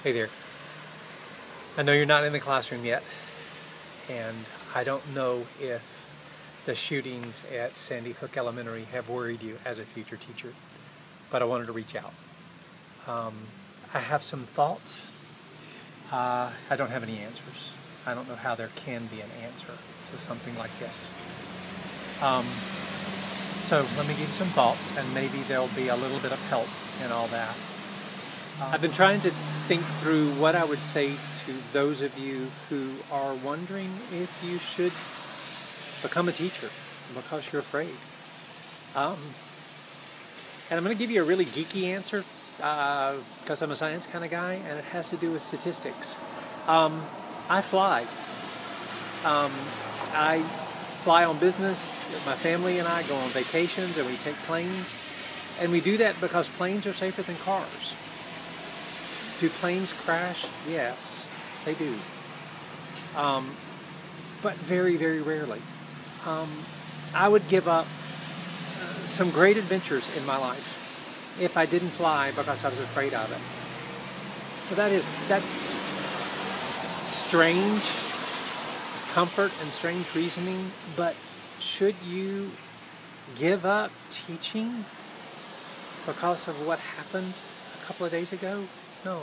Hey there. I know you're not in the classroom yet, and I don't know if the shootings at Sandy Hook Elementary have worried you as a future teacher, but I wanted to reach out. I have some thoughts. I don't have any answers. I don't know how there can be an answer to something like this. So let me give you some thoughts, and maybe there'll be a little bit of help in all that. I've been trying to think through what I would say to those of you who are wondering if you should become a teacher because you're afraid. And I'm going to give you a really geeky answer because I'm a science kind of guy, and it has to do with statistics. I fly. I fly on business. My family and I go on vacations, and we take planes. And we do that because planes are safer than cars. Do planes crash? Yes, they do. But very, very rarely. I would give up some great adventures in my life if I didn't fly because I was afraid of it. So that's strange comfort and strange reasoning, but should you give up teaching because of what happened a couple of days ago? No.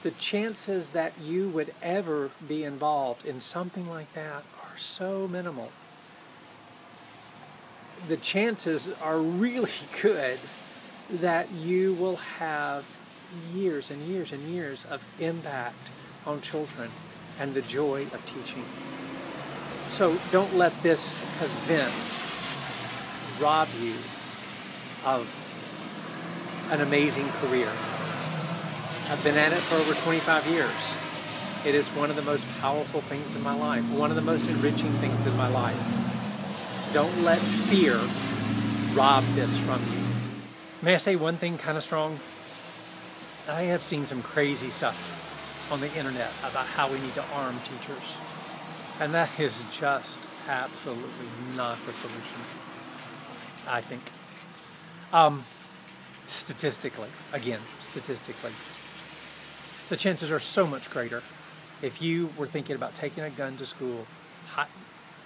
The chances that you would ever be involved in something like that are so minimal. The chances are really good that you will have years and years and years of impact on children and the joy of teaching. So don't let this event rob you of an amazing career. I've been at it for over 25 years. It is one of the most powerful things in my life, one of the most enriching things in my life. Don't let fear rob this from you. May I say one thing kind of strong? I have seen some crazy stuff on the internet about how we need to arm teachers. And that is just absolutely not the solution, I think. Statistically, the chances are so much greater if you were thinking about taking a gun to school,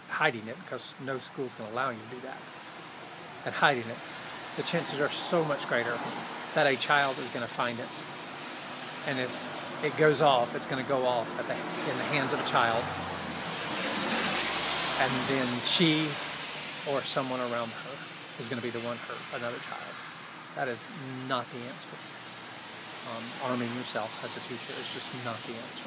hiding it, because no school's going to allow you to do that, and hiding it, the chances are so much greater that a child is going to find it. And if it goes off, it's going to go off in the hands of a child, and then she or someone around her is going to be the one hurt, another child. That is not the answer. Arming yourself as a teacher is just not the answer.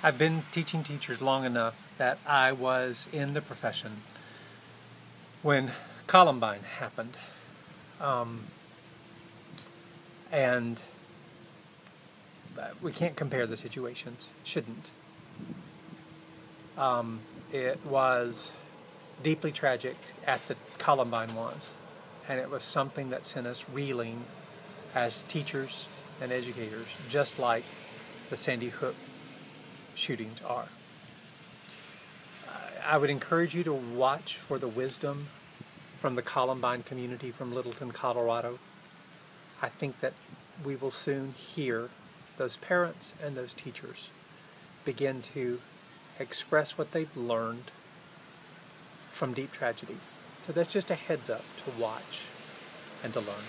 I've been teaching teachers long enough that I was in the profession when Columbine happened. And we can't compare the situations. Shouldn't. It was deeply tragic at the Columbine was. And it was something that sent us reeling as teachers and educators, just like the Sandy Hook shootings are. I would encourage you to watch for the wisdom from the Columbine community from Littleton, Colorado. I think that we will soon hear those parents and those teachers begin to express what they've learned from deep tragedy. So that's just a heads up to watch and to learn.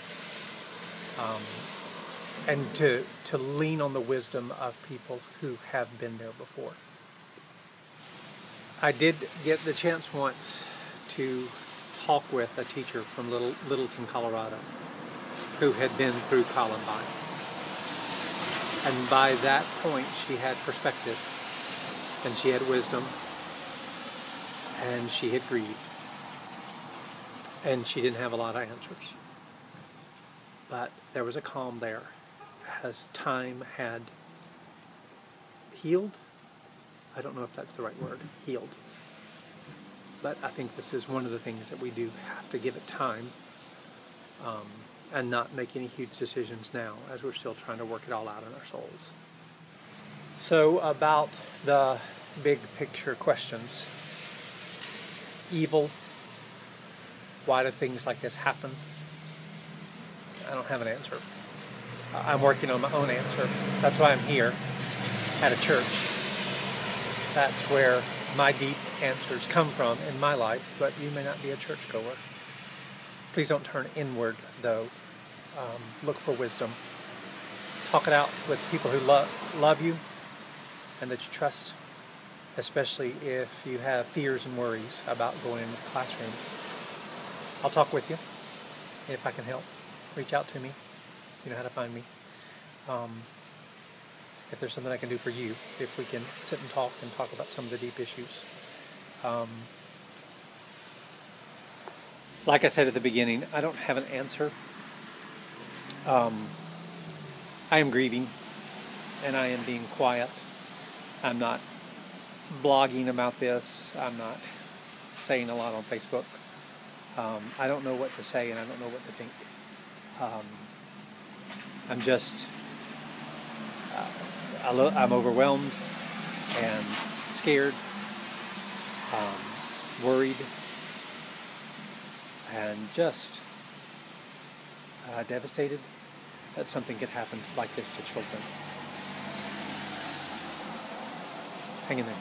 And to lean on the wisdom of people who have been there before. I did get the chance once to talk with a teacher from Littleton, Colorado, who had been through Columbine. And by that point, she had perspective, and she had wisdom, and she had grieved. And she didn't have a lot of answers. But there was a calm there as time had healed. I don't know if that's the right word, healed. But I think this is one of the things that we do have to give it time and not make any huge decisions now as we're still trying to work it all out in our souls. So about the big picture questions. Evil. Why do things like this happen? I don't have an answer. I'm working on my own answer. That's why I'm here at a church. That's where my deep answers come from in my life, but you may not be a churchgoer. Please don't turn inward, though. Look for wisdom. Talk it out with people who love you and that you trust, especially if you have fears and worries about going into the classroom. I'll talk with you if I can help. Reach out to me. You know how to find me. If there's something I can do for you, if we can sit and talk about some of the deep issues. Like I said at the beginning, I don't have an answer. I am grieving, and I am being quiet. I'm not blogging about this. I'm not saying a lot on Facebook. I don't know what to say, and I don't know what to think. I'm just, I'm overwhelmed and scared, worried, and just devastated that something could happen like this to children. Hang in there.